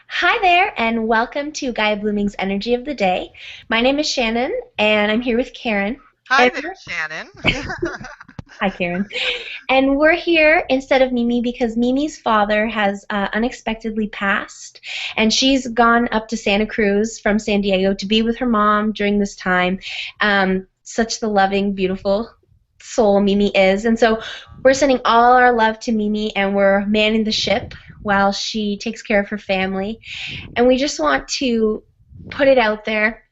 Hi there, and welcome to Gaia Blooming's Energy of the Day. My name is Shannon, and I'm here with Karen. Hi And there, Shannon. hi, Karen. And we're here instead of Mimi because Mimi's father has unexpectedly passed, and she's gone up to Santa Cruz from San Diego to be with her mom during this time. Such the loving, beautiful soul Mimi is, and so we're sending all our love to Mimi, and we're manning the ship while she takes care of her family. And we just want to put it out there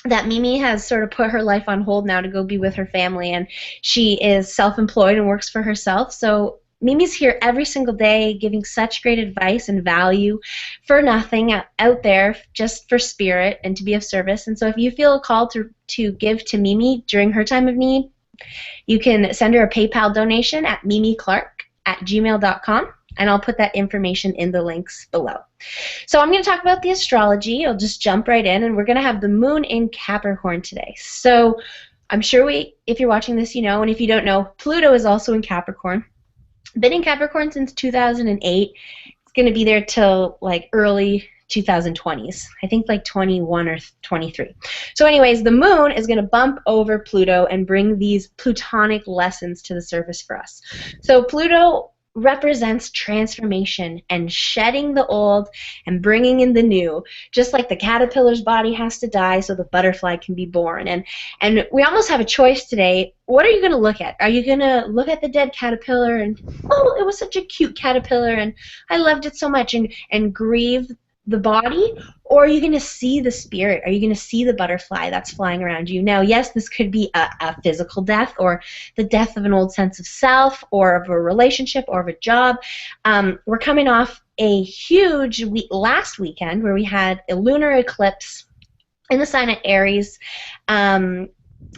that Mimi has sort of put her life on hold now to go be with her family, and she is self-employed and works for herself. So Mimi's here every single day giving such great advice and value for nothing out there, just for spirit and to be of service. And so if you feel called to give to Mimi during her time of need, you can send her a PayPal donation at mimiclark@gmail.com, and I'll put that information in the links below. So I'm going to talk about the astrology. I'll just jump right in, and we're going to have the moon in Capricorn today. So I'm sure if you're watching this, you know, and if you don't know, Pluto is also in Capricorn. Been in Capricorn since 2008. It's going to be there till like early 2020s. I think like 21 or 23. So anyways, the moon is going to bump over Pluto and bring these plutonic lessons to the surface for us. So Pluto represents transformation and shedding the old and bringing in the new, just like the caterpillar's body has to die so the butterfly can be born. And we almost have a choice today. What are you going to look at? Are you going to look at the dead caterpillar and, oh, it was such a cute caterpillar and I loved it so much, and grieve the body? Or are you going to see the spirit? Are you going to see the butterfly that's flying around you? Now, yes, this could be a physical death, or the death of an old sense of self, or of a relationship, or of a job. We're coming off a huge week last weekend where we had a lunar eclipse in the sign of Aries, a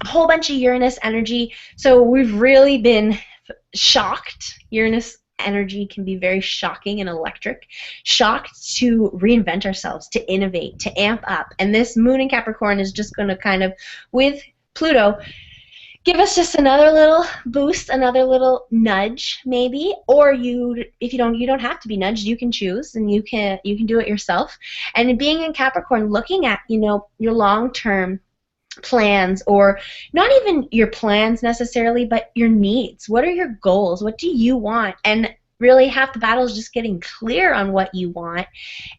whole bunch of Uranus energy. So we've really been shocked. Uranus energy can be very shocking and electric. Shocked to reinvent ourselves, to innovate, to amp up. And this moon in Capricorn is just going to kind of, with Pluto, give us just another little boost, another little nudge, maybe. Or if you don't have to be nudged. You can choose, and you can do it yourself. And being in Capricorn, looking at your long term plans, or not even your plans necessarily, but your needs. What are your goals? What do you want? And really, half the battle is just getting clear on what you want,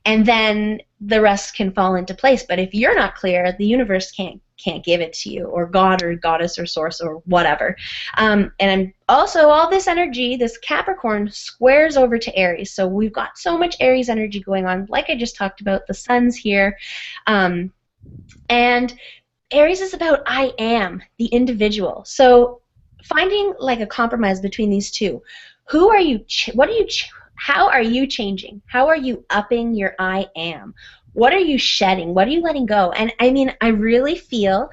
and then the rest can fall into place. But if you're not clear, the universe can't give it to you, or God or goddess or source or whatever. And also, all this energy, this Capricorn, squares over to Aries. So we've got so much Aries energy going on. Like I just talked about, the sun's here. And Aries is about I am, the individual. So finding like a compromise between these two. Who are you? What are you? How are you changing? How are you upping your I am? What are you shedding? What are you letting go? And I mean, I really feel,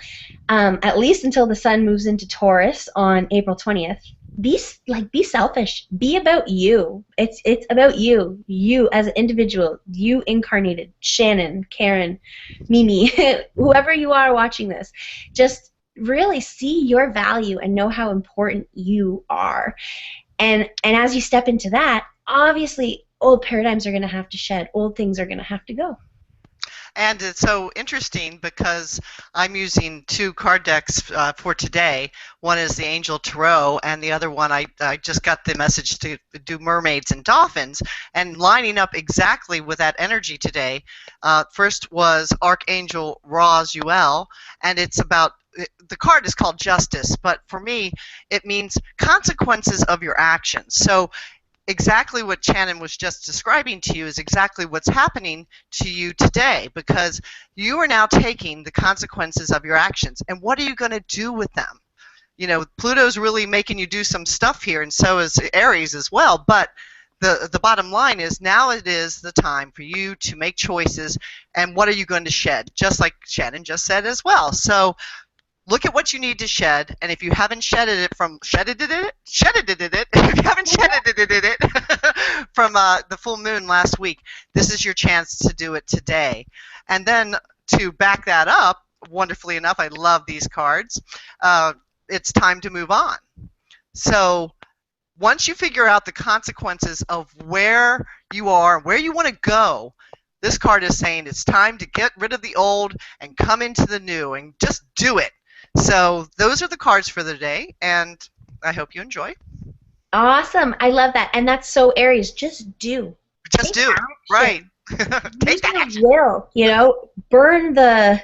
at least until the sun moves into Taurus on April 20th, be selfish. Be about you. It's about you. You as an individual. You incarnated. Shannon, Karen, Mimi, whoever you are watching this, just really see your value and know how important you are. And as you step into that, obviously old paradigms are going to have to shed. Old things are going to have to go. And it's so interesting because I'm using two card decks for today. One is the Angel Tarot, and the other one I just got the message to do mermaids and dolphins, and lining up exactly with that energy today. First was Archangel Raziel, and it's about, the card is called Justice, but for me it means consequences of your actions. So exactly what Shannon was just describing to you is exactly what's happening to you today, because you are now taking the consequences of your actions. And what are you going to do with them? You know, Pluto's really making you do some stuff here, and so is Aries as well. But the bottom line is, now it is the time for you to make choices. And what are you going to shed? Just like Shannon just said as well. So look at what you need to shed, and if you haven't shedded it if you haven't shedded it from the full moon last week, this is your chance to do it today. And then to back that up, wonderfully enough, I love these cards. It's time to move on. So once you figure out the consequences of where you are, where you want to go, this card is saying it's time to get rid of the old and come into the new and just do it. So those are the cards for the day, and I hope you enjoy. Awesome. I love that. And that's so Aries. Just do. Just Take do. Right. action. Take Use that your action. will, burn the,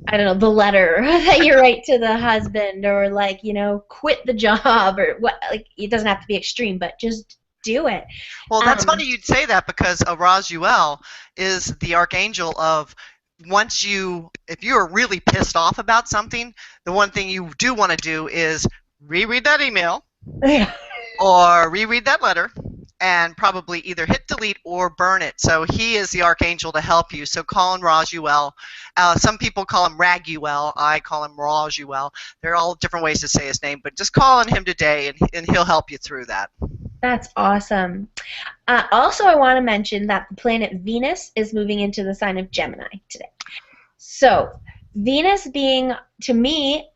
I don't know, the letter that you write to the husband, or like, quit the job, or what. Like, it doesn't have to be extreme, but just do it. Well, that's Um, funny you'd say that because Raziel is the archangel of if you are really pissed off about something, the one thing you do want to do is reread that email yeah. or reread that letter and probably either hit delete or burn it. So he is the archangel to help you. So call him Raziel. Some people call him Raguel. I call him Raziel. There are all different ways to say his name, but just call on him today and he'll help you through that. That's awesome. Also, I want to mention that the planet Venus is moving into the sign of Gemini today. So, Venus being, to me,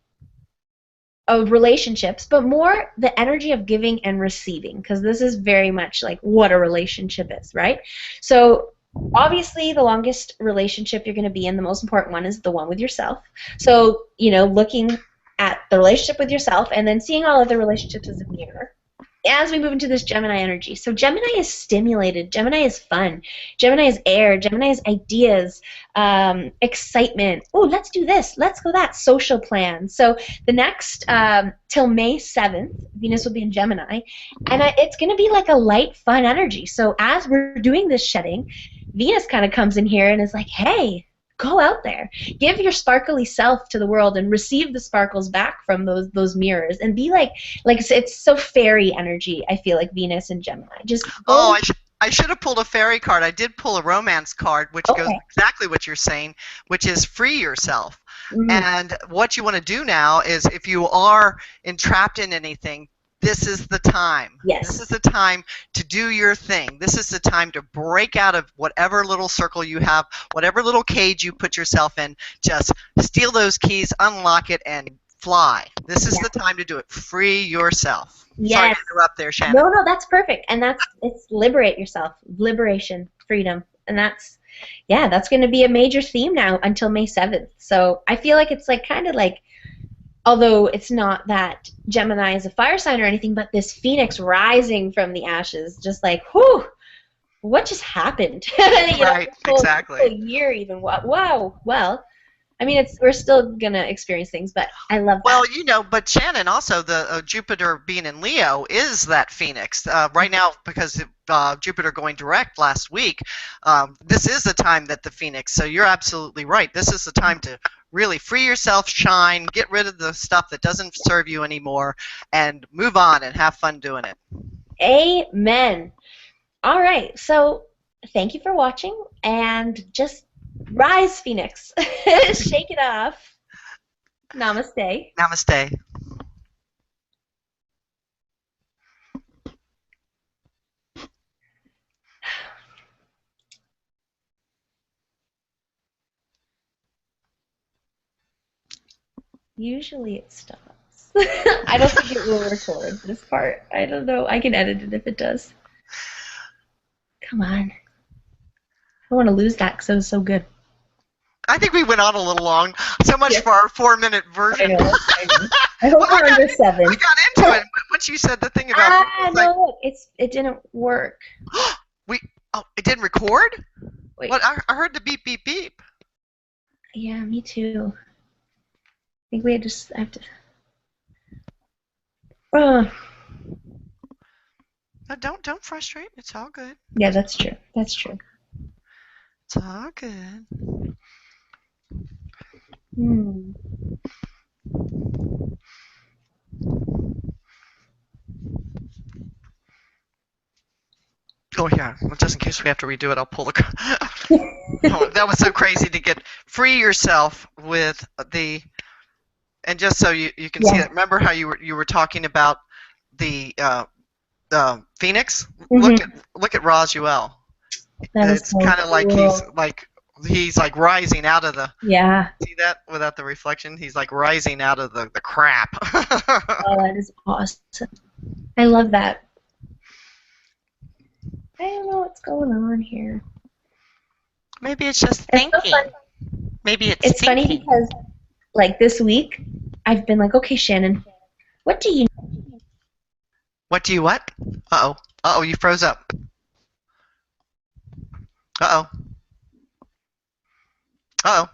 of relationships, but more the energy of giving and receiving, because this is very much like what a relationship is, right? So, obviously, the longest relationship you're going to be in, the most important one, is the one with yourself. So, looking at the relationship with yourself and then seeing all other relationships as a mirror as we move into this Gemini energy. So Gemini is stimulated. Gemini is fun. Gemini is air. Gemini is ideas, excitement. Oh, let's do this. Let's go that. Social plans. So the next, till May 7th, Venus will be in Gemini. And it's going to be like a light, fun energy. So as we're doing this shedding, Venus kind of comes in here and is like, hey, go out there, give your sparkly self to the world, and receive the sparkles back from those mirrors, and be like it's so fairy energy. I feel like Venus and Gemini. Just go. Oh, I should have pulled a fairy card. I did pull a romance card, which goes exactly what you're saying, which is free yourself. Mm-hmm. And what you want to do now is, if you are entrapped in anything, this is the time. Yes. This is the time to do your thing. This is the time to break out of whatever little circle you have, whatever little cage you put yourself in. Just steal those keys, unlock it, and fly. This is the time to do it. Free yourself. Yes. Sorry to interrupt there, Shannon. No, that's perfect. And it's liberate yourself. Liberation, freedom. And that's going to be a major theme now until May 7th. So I feel like it's like kind of like, although it's not that Gemini is a fire sign or anything, but this phoenix rising from the ashes, just like, whew, what just happened? Right, exactly. Whole year even. Wow. Well, I mean, we're still going to experience things, but I love that. Well, but Shannon, also, the Jupiter being in Leo is that phoenix. Right now, because Jupiter going direct last week, this is the time that the phoenix, so you're absolutely right. This is the time to really free yourself, shine, get rid of the stuff that doesn't serve you anymore, and move on and have fun doing it. Amen. All right, so thank you for watching, and just rise, Phoenix. Shake it off. Namaste. Namaste. Usually it stops. I don't think it will record this part. I don't know. I can edit it if it does. Come on. I don't want to lose that because it was so good. I think we went on a little long. So much for our 4-minute version. I know. I hope we're under 7. I got into it once you said the thing about. No, it didn't work. It didn't record? Wait. What? I heard the beep, beep, beep. Yeah, me too. I think we have to. Don't frustrate. It's all good. Yeah, that's true. That's true. It's all good. Oh yeah, well, just in case we have to redo it, I'll pull the. Oh, that was so crazy to get free yourself with the. And just so you can see it, remember how you were talking about the Phoenix? Mm-hmm. Look at Raziel. It's so kind of like he's like rising out of the. Yeah. See that without the reflection? He's like rising out of the crap. Oh, that is awesome. I love that. I don't know what's going on here. Maybe it's just It's so thinking. funny. Maybe it's It's funny thinking. because like this week, I've been like, okay, Shannon, what do you What do you what? Uh-oh. Uh-oh, you froze up. Uh-oh. Uh-oh.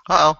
Uh-oh.